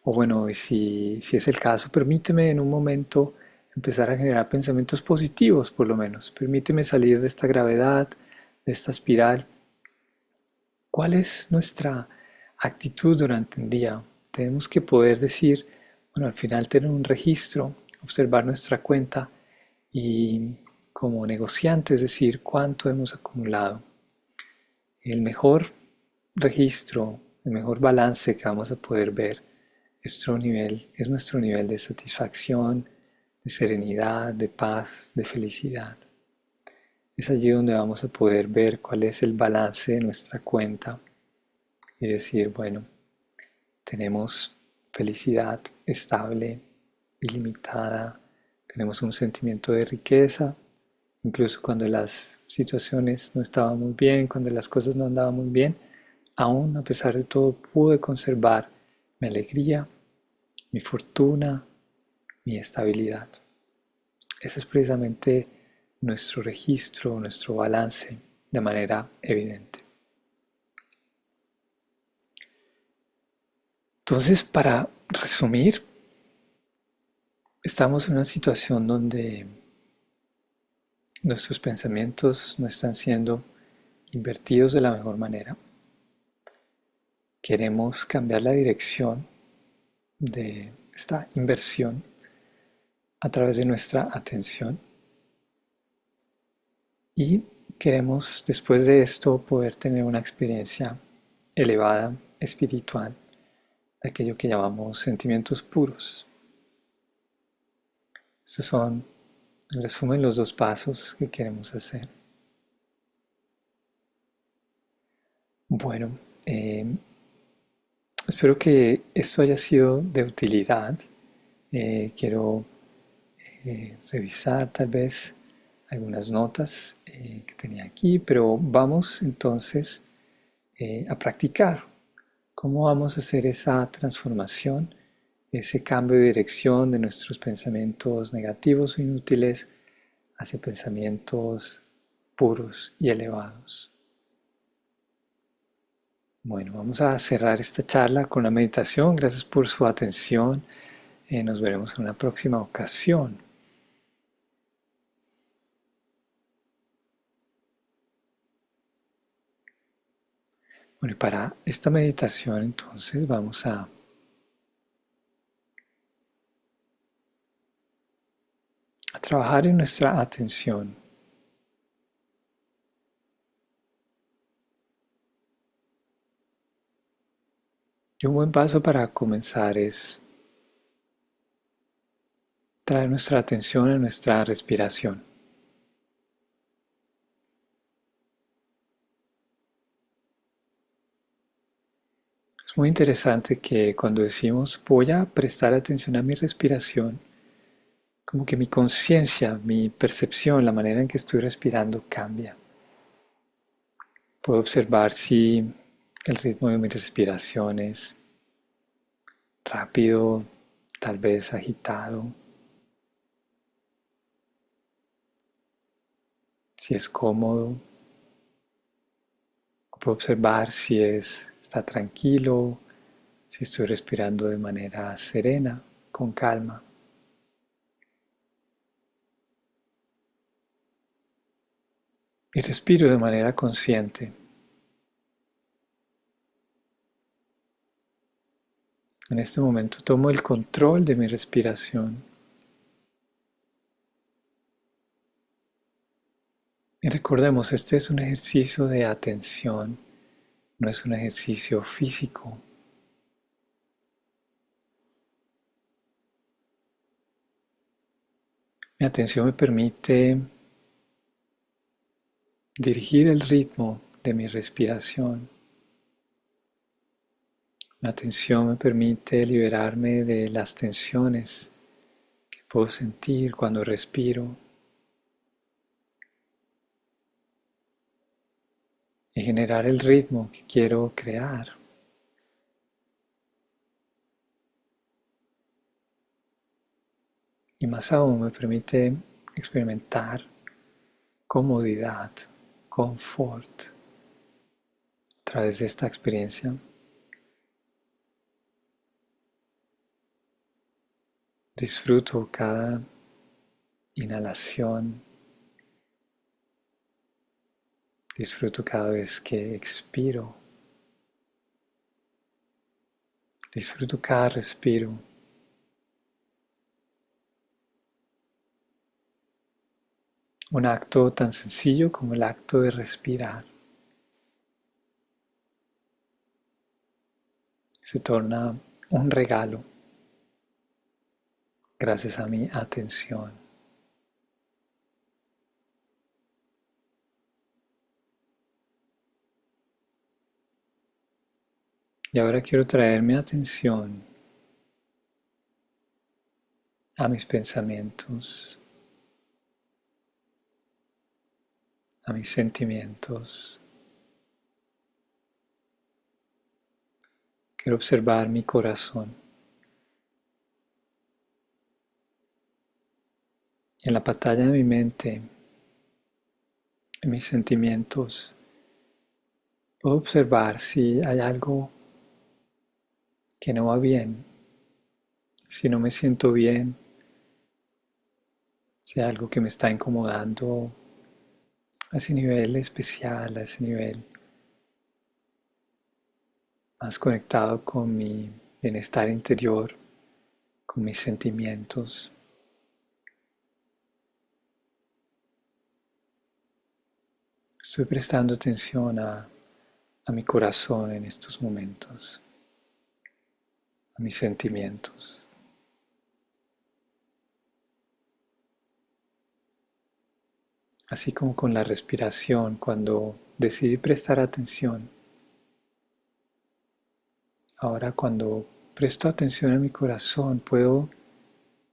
O bueno, y si es el caso, permíteme en un momento empezar a generar pensamientos positivos, por lo menos. Permíteme salir de esta gravedad, de esta espiral. ¿Cuál es nuestra actitud durante el día? Tenemos que poder decir, bueno, al final tener un registro, observar nuestra cuenta y como negociantes decir cuánto hemos acumulado. El mejor registro, el mejor balance que vamos a poder ver es nuestro nivel de satisfacción, de serenidad, de paz, de felicidad. Es allí donde vamos a poder ver cuál es el balance de nuestra cuenta y decir, bueno, tenemos felicidad estable, ilimitada, tenemos un sentimiento de riqueza, incluso cuando las situaciones no estaban muy bien, cuando las cosas no andaban muy bien, aún a pesar de todo pude conservar mi alegría, mi fortuna, mi estabilidad. Ese es precisamente nuestro registro, nuestro balance de manera evidente. Entonces, para resumir, estamos en una situación donde nuestros pensamientos no están siendo invertidos de la mejor manera. Queremos cambiar la dirección de esta inversión a través de nuestra atención y queremos después de esto poder tener una experiencia elevada, espiritual, de aquello que llamamos sentimientos puros. Estos son, en resumen, los dos pasos que queremos hacer. Bueno, espero que esto haya sido de utilidad. Quiero revisar tal vez algunas notas que tenía aquí, pero vamos entonces a practicar cómo vamos a hacer esa transformación, ese cambio de dirección de nuestros pensamientos negativos o inútiles hacia pensamientos puros y elevados. Bueno, vamos a cerrar esta charla con la meditación. Gracias por su atención. Nos veremos en una próxima ocasión. Bueno, y para esta meditación entonces vamos a trabajar en nuestra atención. Y un buen paso para comenzar es traer nuestra atención a nuestra respiración. Es muy interesante que cuando decimos voy a prestar atención a mi respiración, como que mi conciencia, mi percepción, la manera en que estoy respirando cambia. Puedo observar si el ritmo de mi respiración es rápido, tal vez agitado, si es cómodo. Puedo observar si está tranquilo, si estoy respirando de manera serena, con calma. Y respiro de manera consciente. En este momento tomo el control de mi respiración. Y recordemos, este es un ejercicio de atención, no es un ejercicio físico. Mi atención me permite dirigir el ritmo de mi respiración. Mi atención me permite liberarme de las tensiones que puedo sentir cuando respiro y generar el ritmo que quiero crear. Y más aún me permite experimentar comodidad, confort a través de esta experiencia. Disfruto cada inhalación, disfruto cada vez que expiro, disfruto cada respiro. Un acto tan sencillo como el acto de respirar se torna un regalo gracias a mi atención. Y ahora quiero traer mi atención a mis pensamientos, a mis sentimientos. Quiero observar mi corazón. En la pantalla de mi mente, en mis sentimientos, puedo observar si hay algo que no va bien, si no me siento bien, si hay algo que me está incomodando a ese nivel especial, a ese nivel más conectado con mi bienestar interior, con mis sentimientos. Estoy prestando atención a mi corazón en estos momentos, a mis sentimientos. Así como con la respiración, cuando decidí prestar atención. Ahora cuando presto atención a mi corazón, puedo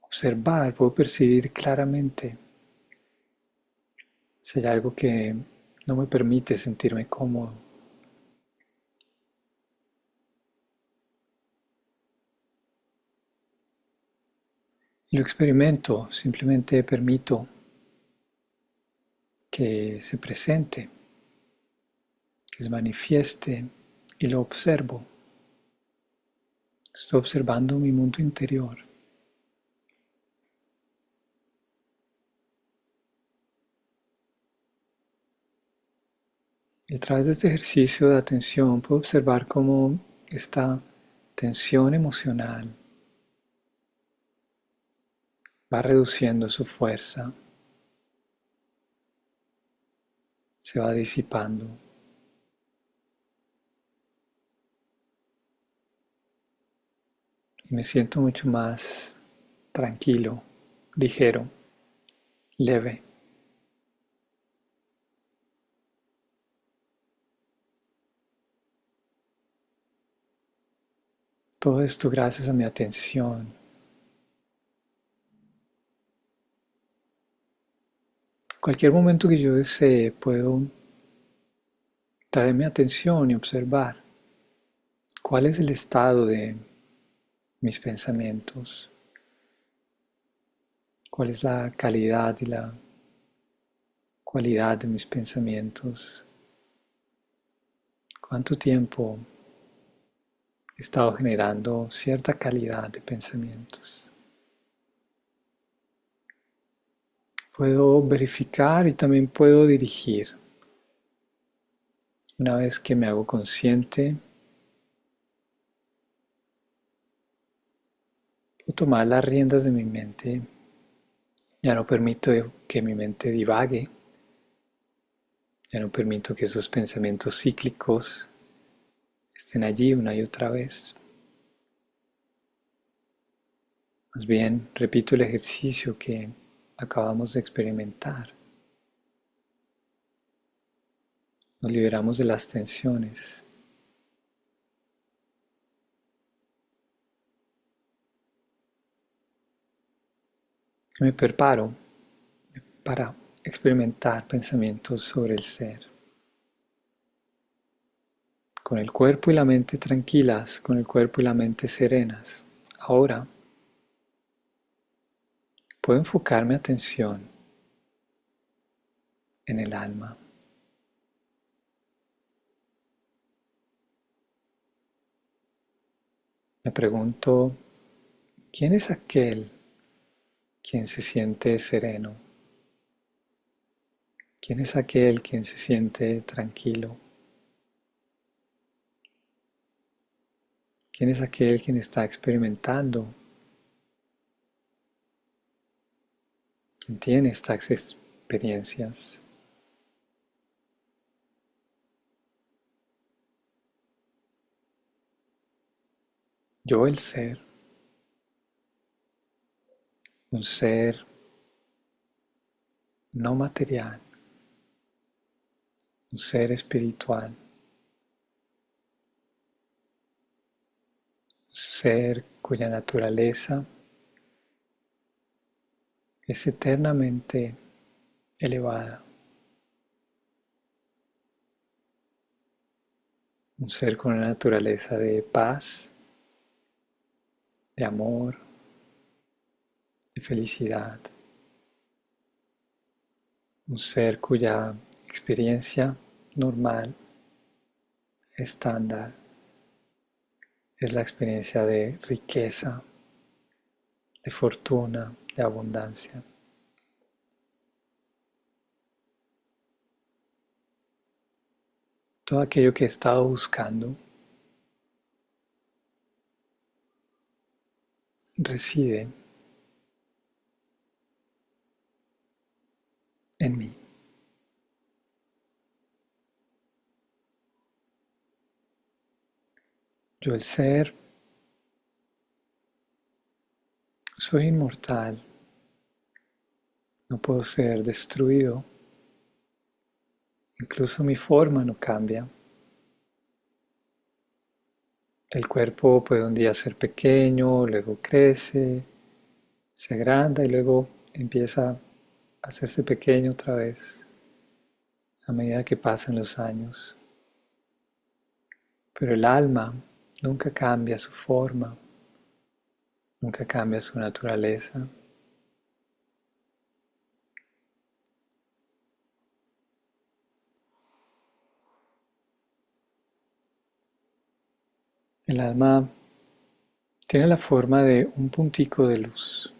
observar, puedo percibir claramente si hay algo que no me permite sentirme cómodo. Y lo experimento, simplemente permito que se presente, que se manifieste y lo observo. Estoy observando mi mundo interior. Y a través de este ejercicio de atención puedo observar cómo esta tensión emocional va reduciendo su fuerza, se va disipando. y me siento mucho más tranquilo, ligero, leve. Todo esto gracias a mi atención. Cualquier momento que yo desee, puedo traer mi atención y observar cuál es el estado de mis pensamientos, cuál es la calidad y la cualidad de mis pensamientos, cuánto tiempo he estado generando cierta calidad de pensamientos. Puedo verificar y también puedo dirigir. Una vez que me hago consciente, puedo tomar las riendas de mi mente. Ya no permito que mi mente divague. Ya no permito que esos pensamientos cíclicos estén allí una y otra vez. Más bien, repito el ejercicio que acabamos de experimentar. Nos liberamos de las tensiones. Me preparo para experimentar pensamientos sobre el ser. Con el cuerpo y la mente tranquilas, con el cuerpo y la mente serenas. Ahora puedo enfocar mi atención en el alma. Me pregunto, ¿quién es aquel quien se siente sereno? ¿Quién es aquel quien se siente tranquilo? ¿Quién es aquel quien está experimentando? ¿Quién tiene estas experiencias? Yo, el ser, un ser no material, un ser espiritual, un ser cuya naturaleza es eternamente elevada, un ser con una naturaleza de paz, de amor, de felicidad, un ser cuya experiencia normal, estándar, es la experiencia de riqueza, de fortuna, de abundancia. Todo aquello que he estado buscando reside en mí. Yo, el ser, soy inmortal, no puedo ser destruido, incluso mi forma no cambia. El cuerpo puede un día ser pequeño, luego crece, se agranda y luego empieza a hacerse pequeño otra vez a medida que pasan los años. Pero el alma nunca cambia su forma, nunca cambia su naturaleza. El alma tiene la forma de un puntico de luz,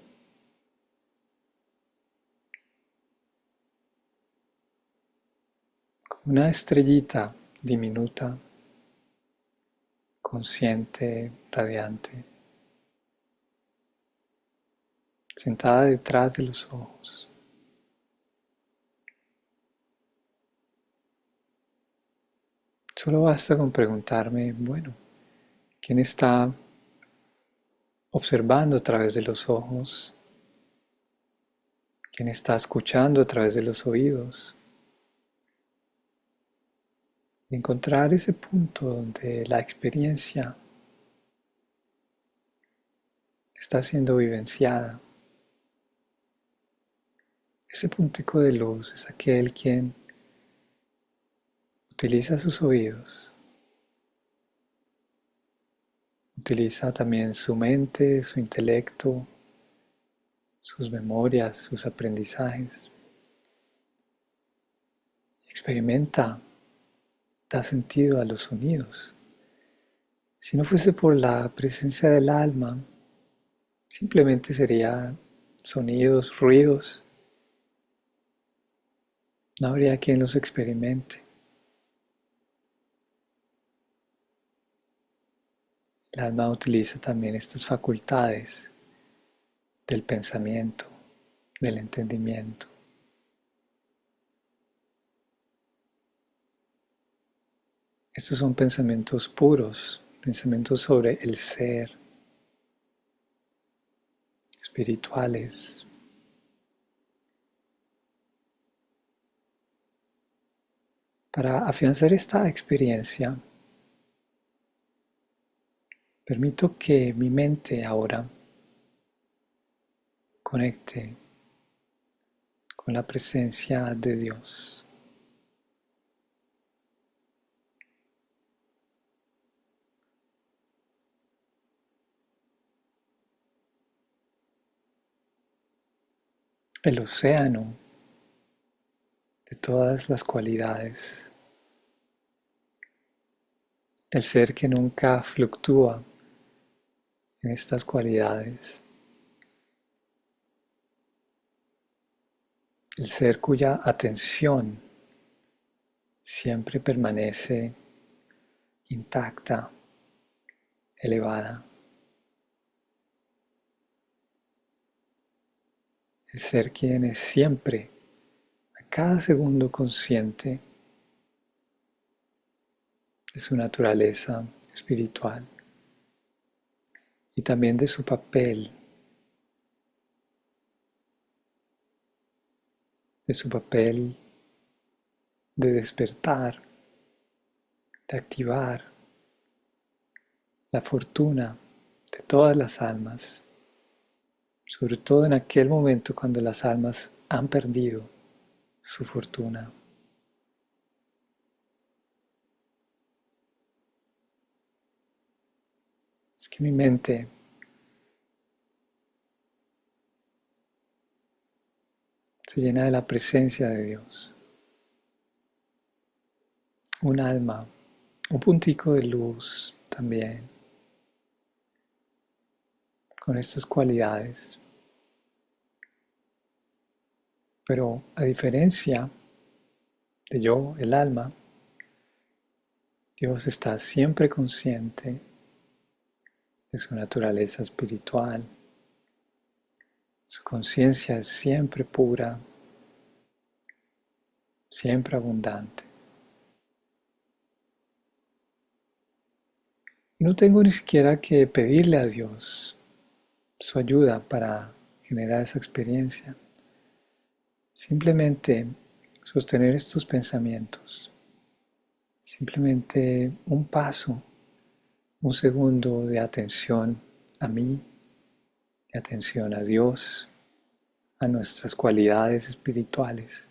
como una estrellita diminuta, consciente, radiante, sentada detrás de los ojos. Solo basta con preguntarme, bueno, ¿quién está observando a través de los ojos, quien está escuchando a través de los oídos. Y encontrar ese punto donde la experiencia está siendo vivenciada. Ese puntico de luz es aquel quien utiliza sus oídos, utiliza también su mente, su intelecto, sus memorias, sus aprendizajes. Experimenta, da sentido a los sonidos. Si no fuese por la presencia del alma, simplemente sería sonidos, ruidos. No habría quien los experimente. El alma utiliza también estas facultades del pensamiento, del entendimiento. Estos son pensamientos puros, pensamientos sobre el ser, espirituales. Para afianzar esta experiencia, permito que mi mente ahora conecte con la presencia de Dios. El océano de todas las cualidades, el ser que nunca fluctúa en estas cualidades, el ser cuya atención siempre permanece intacta, elevada, el ser quien es siempre, a cada segundo consciente de su naturaleza espiritual y también de su papel de despertar, de activar la fortuna de todas las almas, sobre todo en aquel momento cuando las almas han perdido su fortuna. Es que mi mente se llena de la presencia de Dios. Un alma, un puntico de luz también, con estas cualidades. Pero a diferencia de yo, el alma, Dios está siempre consciente de su naturaleza espiritual. Su conciencia es siempre pura, siempre abundante. Y no tengo ni siquiera que pedirle a Dios su ayuda para generar esa experiencia. Simplemente sostener estos pensamientos. Simplemente un paso, un segundo de atención a mí, de atención a Dios, a nuestras cualidades espirituales.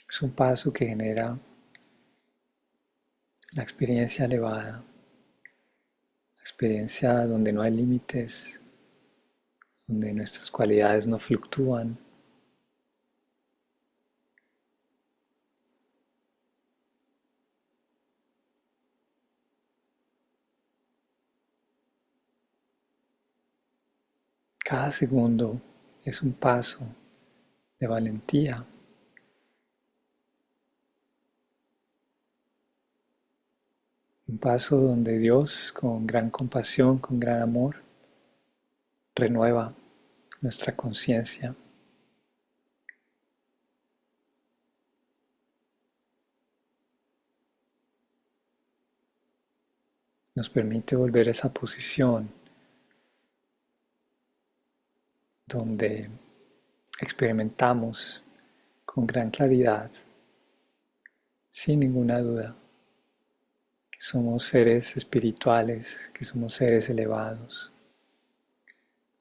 Es un paso que genera la experiencia elevada, la experiencia donde no hay límites, donde nuestras cualidades no fluctúan. Cada segundo es un paso de valentía, un paso donde Dios, con gran compasión, con gran amor, renueva nuestra conciencia. nos permite volver a esa posición donde experimentamos con gran claridad, sin ninguna duda, que somos seres espirituales, que somos seres elevados,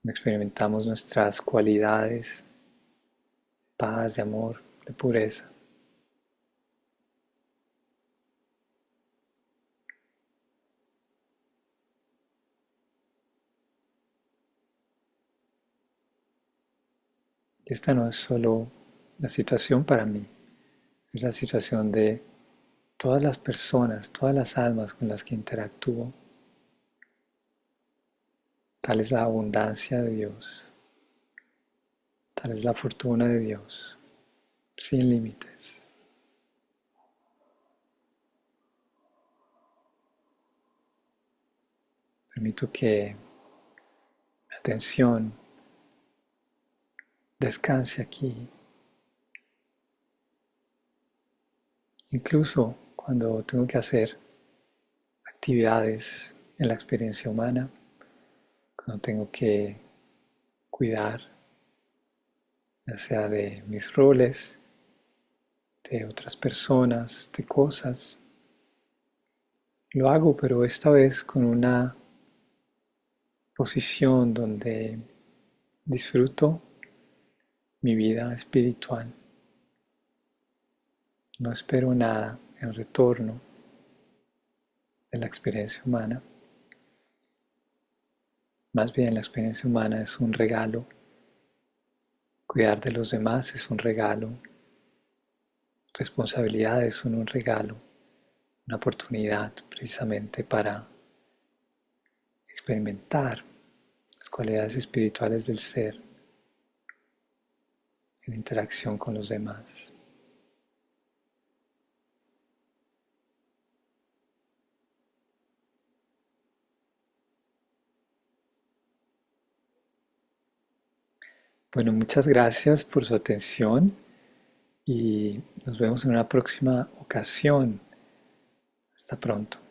donde experimentamos nuestras cualidades, de paz, de amor, de pureza. Y esta no es solo la situación para mí, es la situación de todas las personas, todas las almas con las que interactúo. Tal es la abundancia de Dios, tal es la fortuna de Dios, sin límites. Permito que mi atención descanse aquí, incluso cuando tengo que hacer actividades en la experiencia humana, cuando tengo que cuidar, ya sea de mis roles, de otras personas, de cosas. Lo hago, pero esta vez con una posición donde disfruto mi vida espiritual. No espero nada en retorno de la experiencia humana. Más bien la experiencia humana es un regalo. Cuidar de los demás es un regalo. Responsabilidades son un regalo. Una oportunidad precisamente para experimentar las cualidades espirituales del ser en interacción con los demás. Bueno, muchas gracias por su atención y nos vemos en una próxima ocasión. Hasta pronto.